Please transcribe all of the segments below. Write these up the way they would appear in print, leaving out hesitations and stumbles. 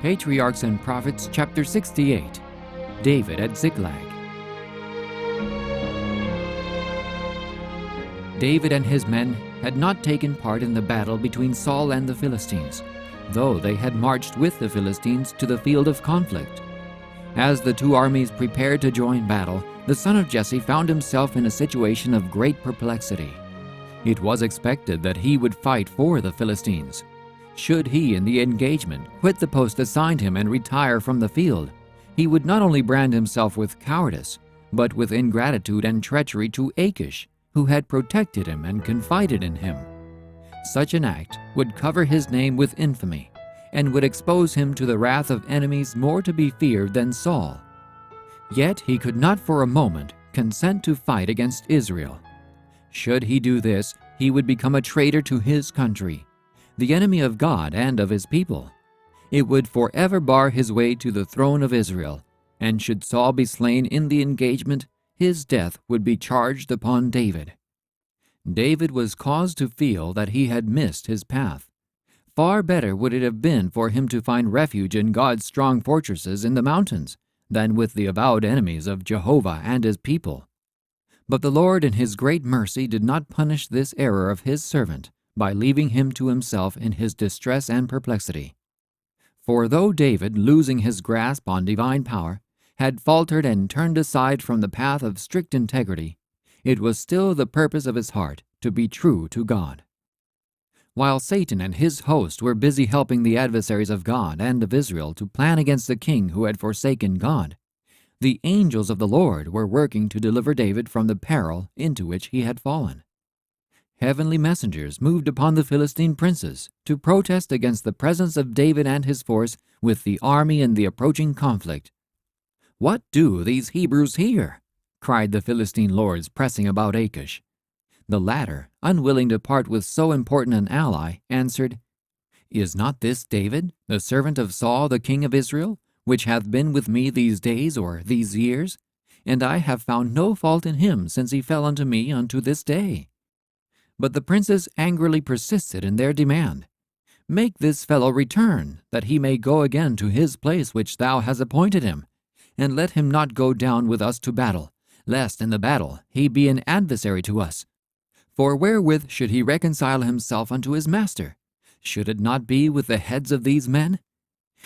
Patriarchs and Prophets, chapter 68. David at Ziklag. David and his men had not taken part in the battle between Saul and the Philistines, though they had marched with the Philistines to the field of conflict. As the two armies prepared to join battle, the son of Jesse found himself in a situation of great perplexity. It was expected that he would fight for the Philistines. Should he, in the engagement, quit the post assigned him and retire from the field, he would not only brand himself with cowardice, but with ingratitude and treachery to Achish, who had protected him and confided in him. Such an act would cover his name with infamy, and would expose him to the wrath of enemies more to be feared than Saul. Yet he could not for a moment consent to fight against Israel. Should he do this, he would become a traitor to his country, the enemy of God and of his people. It would forever bar his way to the throne of Israel, and should Saul be slain in the engagement, his death would be charged upon David. David was caused to feel that he had missed his path. Far better would it have been for him to find refuge in God's strong fortresses in the mountains than with the avowed enemies of Jehovah and his people. But the Lord in his great mercy did not punish this error of his servant by leaving him to himself in his distress and perplexity. For though David, losing his grasp on divine power, had faltered and turned aside from the path of strict integrity, it was still the purpose of his heart to be true to God. While Satan and his host were busy helping the adversaries of God and of Israel to plan against the king who had forsaken God, the angels of the Lord were working to deliver David from the peril into which he had fallen. Heavenly messengers moved upon the Philistine princes to protest against the presence of David and his force with the army in the approaching conflict. "What do these Hebrews here?" cried the Philistine lords, pressing about Achish. The latter, unwilling to part with so important an ally, answered, "Is not this David, the servant of Saul the king of Israel, which hath been with me these days or these years? And I have found no fault in him since he fell unto me unto this day." But the princes angrily persisted in their demand. "Make this fellow return, that he may go again to his place which thou hast appointed him, and let him not go down with us to battle, lest in the battle he be an adversary to us. For wherewith should he reconcile himself unto his master? Should it not be with the heads of these men?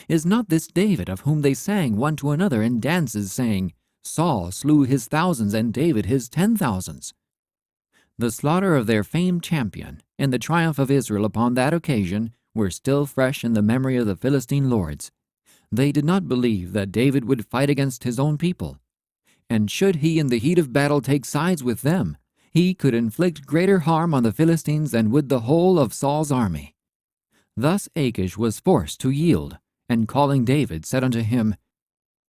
Is not this David of whom they sang one to another in dances, saying, Saul slew his thousands and David his 10,000s? The slaughter of their famed champion and the triumph of Israel upon that occasion were still fresh in the memory of the Philistine lords. They did not believe that David would fight against his own people, and should he in the heat of battle take sides with them, he could inflict greater harm on the Philistines than would the whole of Saul's army. Thus Achish was forced to yield, and calling David said unto him,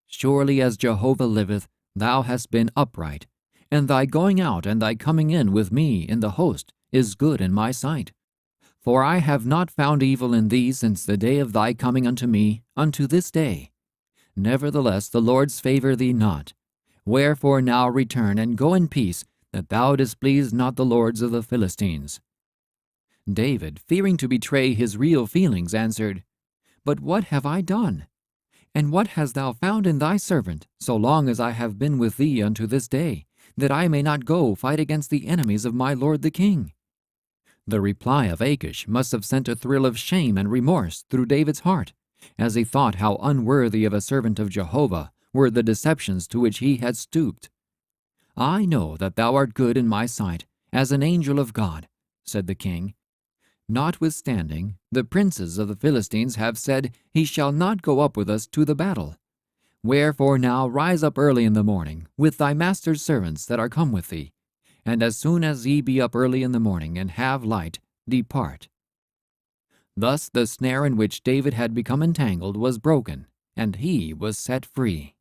"Surely as Jehovah liveth, thou hast been upright, and thy going out and thy coming in with me in the host is good in my sight. For I have not found evil in thee since the day of thy coming unto me unto this day. Nevertheless the Lord's favor thee not. Wherefore now return and go in peace, that thou displease not the lords of the Philistines." David, fearing to betray his real feelings, answered, "But what have I done? And what hast thou found in thy servant, so long as I have been with thee unto this day, that I may not go fight against the enemies of my lord the king?" The reply of Achish must have sent a thrill of shame and remorse through David's heart, as he thought how unworthy of a servant of Jehovah were the deceptions to which he had stooped. "I know that thou art good in my sight, as an angel of God," said the king. "Notwithstanding, the princes of the Philistines have said, He shall not go up with us to the battle. Wherefore now rise up early in the morning, with thy master's servants that are come with thee, and as soon as ye be up early in the morning and have light, depart." Thus the snare in which David had become entangled was broken, and he was set free.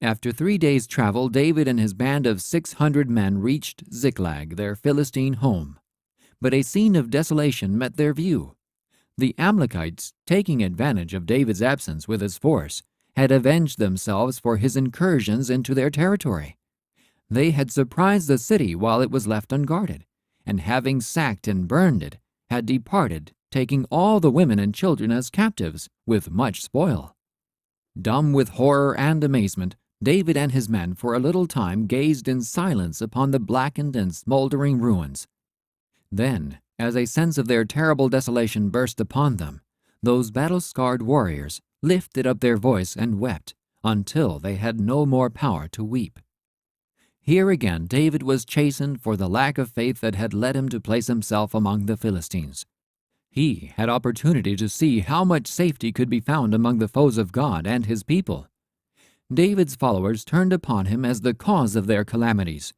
After 3 days' travel, David and his band of 600 men reached Ziklag, their Philistine home. But a scene of desolation met their view. The Amalekites, taking advantage of David's absence with his force, had avenged themselves for his incursions into their territory. They had surprised the city while it was left unguarded, and having sacked and burned it, had departed taking all the women and children as captives, with much spoil. Dumb with horror and amazement, David and his men for a little time gazed in silence upon the blackened and smoldering ruins. Then, as a sense of their terrible desolation burst upon them, those battle-scarred warriors lifted up their voice and wept until they had no more power to weep. Here again David was chastened for the lack of faith that had led him to place himself among the Philistines. He had opportunity to see how much safety could be found among the foes of God and his people. David's followers turned upon him as the cause of their calamities.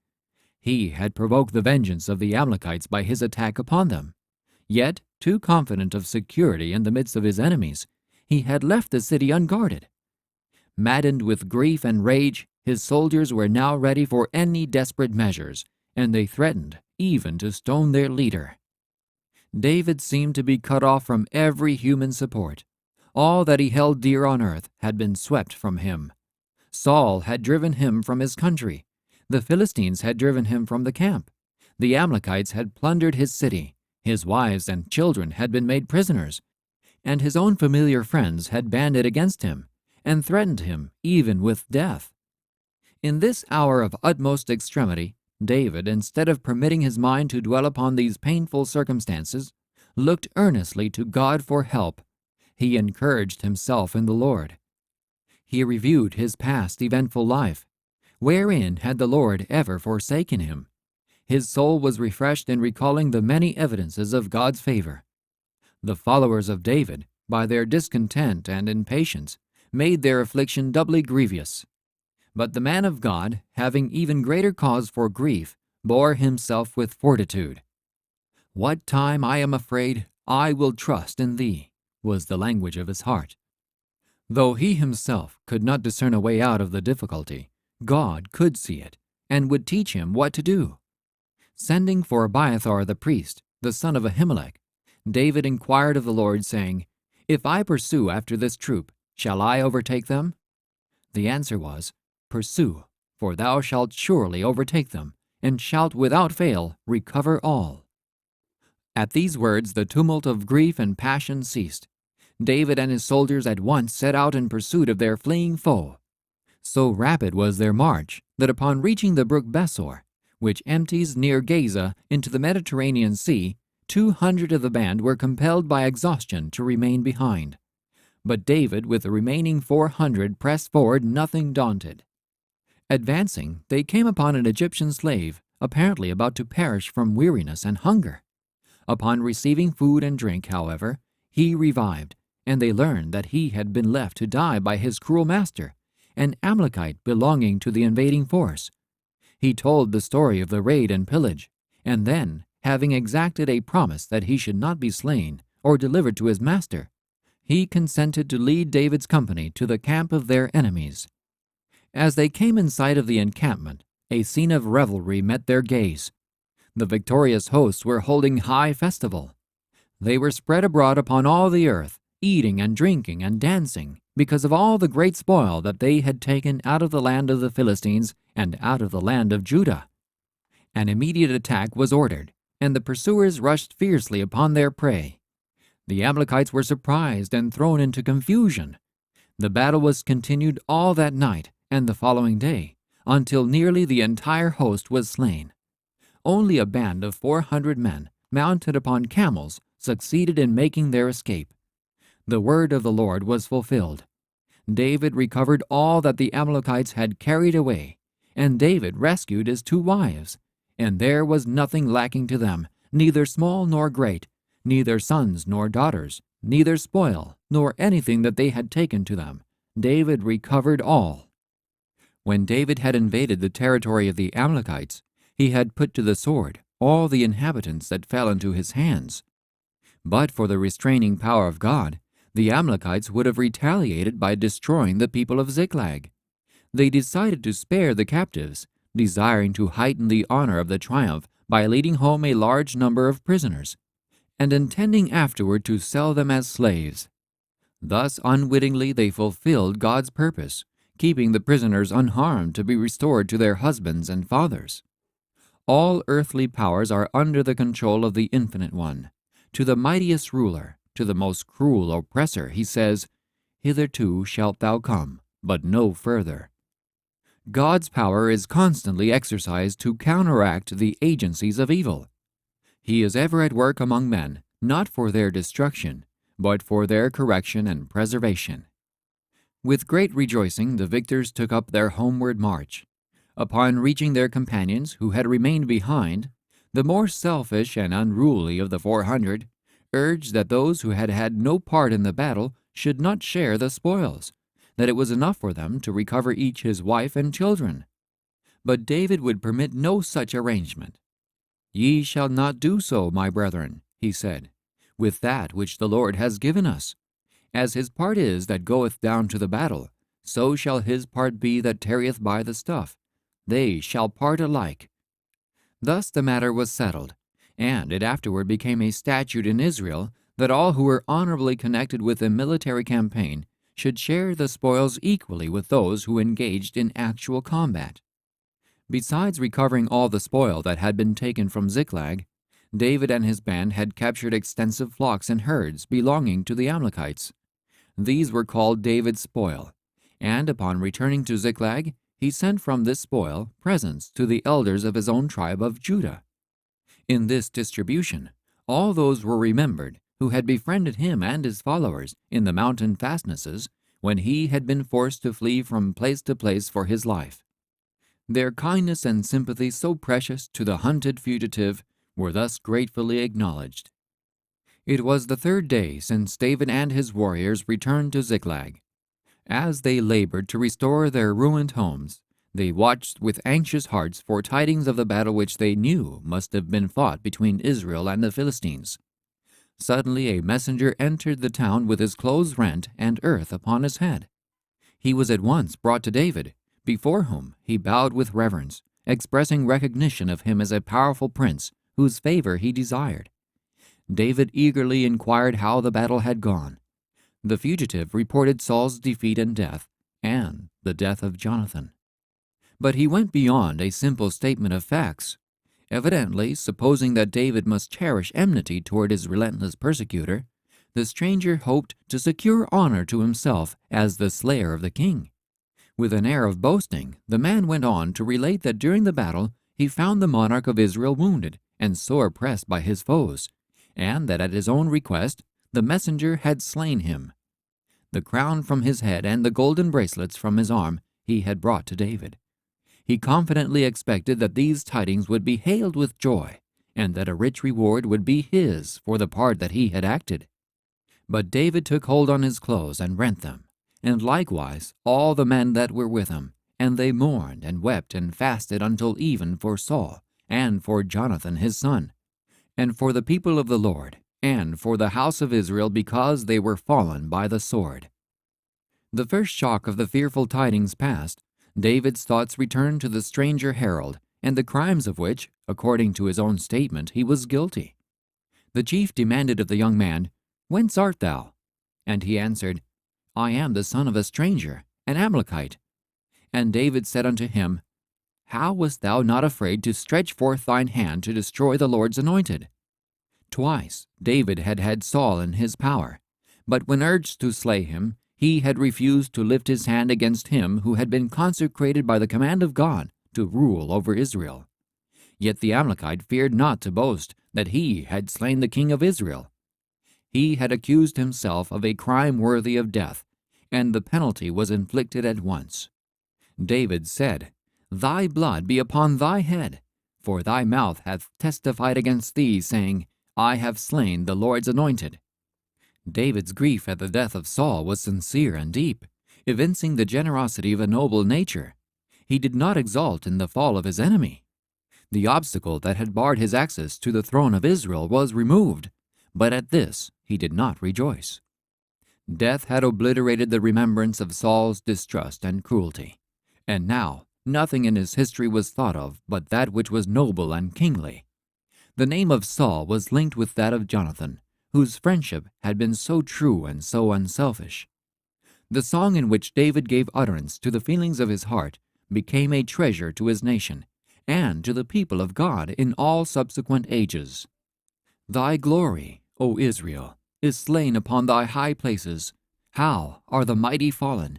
He had provoked the vengeance of the Amalekites by his attack upon them. Yet, too confident of security in the midst of his enemies, he had left the city unguarded. Maddened with grief and rage, his soldiers were now ready for any desperate measures, and they threatened even to stone their leader. David seemed to be cut off from every human support. All that he held dear on earth had been swept from him. Saul had driven him from his country. The Philistines had driven him from the camp. The Amalekites had plundered his city. His wives and children had been made prisoners, and his own familiar friends had banded against him and threatened him even with death. In this hour of utmost extremity, David, instead of permitting his mind to dwell upon these painful circumstances, looked earnestly to God for help. He encouraged himself in the Lord. He reviewed his past eventful life. Wherein had the Lord ever forsaken him? His soul was refreshed in recalling the many evidences of God's favor. The followers of David, by their discontent and impatience, made their affliction doubly grievous. But the man of God, having even greater cause for grief, bore himself with fortitude. "What time I am afraid, I will trust in thee," was the language of his heart. Though he himself could not discern a way out of the difficulty, God could see it, and would teach him what to do. Sending for Abiathar the priest, the son of Ahimelech, David inquired of the Lord, saying, "If I pursue after this troop, shall I overtake them?" The answer was, "Pursue, for thou shalt surely overtake them, and shalt without fail recover all." At these words the tumult of grief and passion ceased. David and his soldiers at once set out in pursuit of their fleeing foe. So rapid was their march that upon reaching the brook Besor, which empties near Gaza into the Mediterranean Sea, 200 of the band were compelled by exhaustion to remain behind. But David with the remaining 400 pressed forward, nothing daunted. Advancing, they came upon an Egyptian slave, apparently about to perish from weariness and hunger. Upon receiving food and drink, however, he revived, and they learned that he had been left to die by his cruel master, an Amalekite belonging to the invading force. He told the story of the raid and pillage, and then, having exacted a promise that he should not be slain or delivered to his master, he consented to lead David's company to the camp of their enemies. As they came in sight of the encampment, a scene of revelry met their gaze. The victorious hosts were holding high festival. They were spread abroad upon all the earth, eating and drinking and dancing, because of all the great spoil that they had taken out of the land of the Philistines and out of the land of Judah. An immediate attack was ordered, and the pursuers rushed fiercely upon their prey. The Amalekites were surprised and thrown into confusion. The battle was continued all that night and the following day, until nearly the entire host was slain. Only a band of 400 men, mounted upon camels, succeeded in making their escape. The word of the Lord was fulfilled. David recovered all that the Amalekites had carried away, and David rescued his 2 wives, and there was nothing lacking to them, neither small nor great, neither sons nor daughters, neither spoil, nor anything that they had taken to them. David recovered all. When David had invaded the territory of the Amalekites, he had put to the sword all the inhabitants that fell into his hands. But for the restraining power of God, the Amalekites would have retaliated by destroying the people of Ziklag. They decided to spare the captives, desiring to heighten the honor of the triumph by leading home a large number of prisoners, and intending afterward to sell them as slaves. Thus unwittingly they fulfilled God's purpose, keeping the prisoners unharmed to be restored to their husbands and fathers. All earthly powers are under the control of the Infinite One. To the mightiest ruler, to the most cruel oppressor, he says, "Hitherto shalt thou come, but no further." God's power is constantly exercised to counteract the agencies of evil. He is ever at work among men, not for their destruction, but for their correction and preservation. With great rejoicing the victors took up their homeward march. Upon reaching their companions who had remained behind, the more selfish and unruly of the 400 urged that those who had had no part in the battle should not share the spoils, that it was enough for them to recover each his wife and children. But David would permit no such arrangement. "Ye shall not do so, my brethren," he said, "with that which the Lord has given us. As his part is that goeth down to the battle, so shall his part be that tarrieth by the stuff. They shall part alike." Thus the matter was settled, and it afterward became a statute in Israel that all who were honorably connected with a military campaign should share the spoils equally with those who engaged in actual combat. Besides recovering all the spoil that had been taken from Ziklag, David and his band had captured extensive flocks and herds belonging to the Amalekites. These were called David's spoil, and upon returning to Ziklag, he sent from this spoil presents to the elders of his own tribe of Judah. In this distribution, all those were remembered who had befriended him and his followers in the mountain fastnesses when he had been forced to flee from place to place for his life. Their kindness and sympathy, so precious to the hunted fugitive, were thus gratefully acknowledged. It was the third day since David and his warriors returned to Ziklag. As they labored to restore their ruined homes, they watched with anxious hearts for tidings of the battle which they knew must have been fought between Israel and the Philistines. Suddenly a messenger entered the town with his clothes rent and earth upon his head. He was at once brought to David, before whom he bowed with reverence, expressing recognition of him as a powerful prince whose favor he desired. David eagerly inquired how the battle had gone. The fugitive reported Saul's defeat and death, and the death of Jonathan. But he went beyond a simple statement of facts. Evidently, supposing that David must cherish enmity toward his relentless persecutor, the stranger hoped to secure honor to himself as the slayer of the king. With an air of boasting, the man went on to relate that during the battle he found the monarch of Israel wounded and sore pressed by his foes, and that at his own request the messenger had slain him. The crown from his head and the golden bracelets from his arm he had brought to David. He confidently expected that these tidings would be hailed with joy, and that a rich reward would be his for the part that he had acted. But David took hold on his clothes and rent them, and likewise all the men that were with him, and they mourned and wept and fasted until even for Saul, and for Jonathan his son, and for the people of the Lord, and for the house of Israel, because they were fallen by the sword. The first shock of the fearful tidings past, David's thoughts returned to the stranger herald, and the crimes of which, according to his own statement, he was guilty. The chief demanded of the young man, "Whence art thou?" And he answered, "I am the son of a stranger, an Amalekite." And David said unto him, "How wast thou not afraid to stretch forth thine hand to destroy the Lord's anointed?" Twice David had had Saul in his power, but when urged to slay him, he had refused to lift his hand against him who had been consecrated by the command of God to rule over Israel. Yet the Amalekite feared not to boast that he had slain the king of Israel. He had accused himself of a crime worthy of death, and the penalty was inflicted at once. David said, "Thy blood be upon thy head, for thy mouth hath testified against thee, saying, I have slain the Lord's anointed." David's grief at the death of Saul was sincere and deep, evincing the generosity of a noble nature. He did not exult in the fall of his enemy. The obstacle that had barred his access to the throne of Israel was removed, but at this he did not rejoice. Death had obliterated the remembrance of Saul's distrust and cruelty, and now nothing in his history was thought of but that which was noble and kingly. The name of Saul was linked with that of Jonathan, whose friendship had been so true and so unselfish. The song in which David gave utterance to the feelings of his heart became a treasure to his nation and to the people of God in all subsequent ages. "Thy glory, O Israel, is slain upon thy high places. How are the mighty fallen?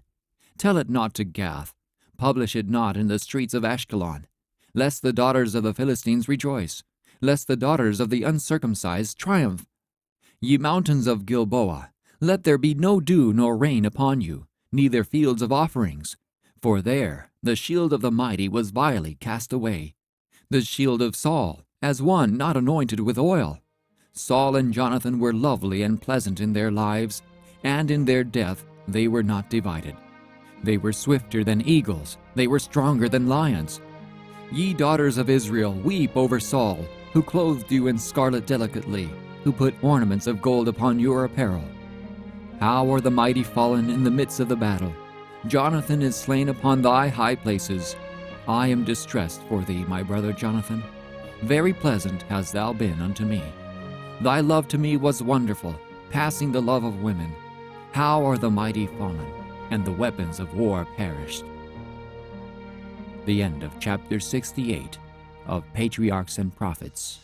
Tell it not to Gath, publish it not in the streets of Ashkelon, lest the daughters of the Philistines rejoice, lest the daughters of the uncircumcised triumph. Ye mountains of Gilboa, let there be no dew nor rain upon you, neither fields of offerings. For there the shield of the mighty was vilely cast away, the shield of Saul, as one not anointed with oil. Saul and Jonathan were lovely and pleasant in their lives, and in their death they were not divided. They were swifter than eagles, they were stronger than lions. Ye daughters of Israel, weep over Saul, who clothed you in scarlet delicately, who put ornaments of gold upon your apparel. How are the mighty fallen in the midst of the battle? Jonathan is slain upon thy high places. I am distressed for thee, my brother Jonathan. Very pleasant hast thou been unto me. Thy love to me was wonderful, passing the love of women. How are the mighty fallen, and the weapons of war perished. The end of chapter 68 of Patriarchs and Prophets.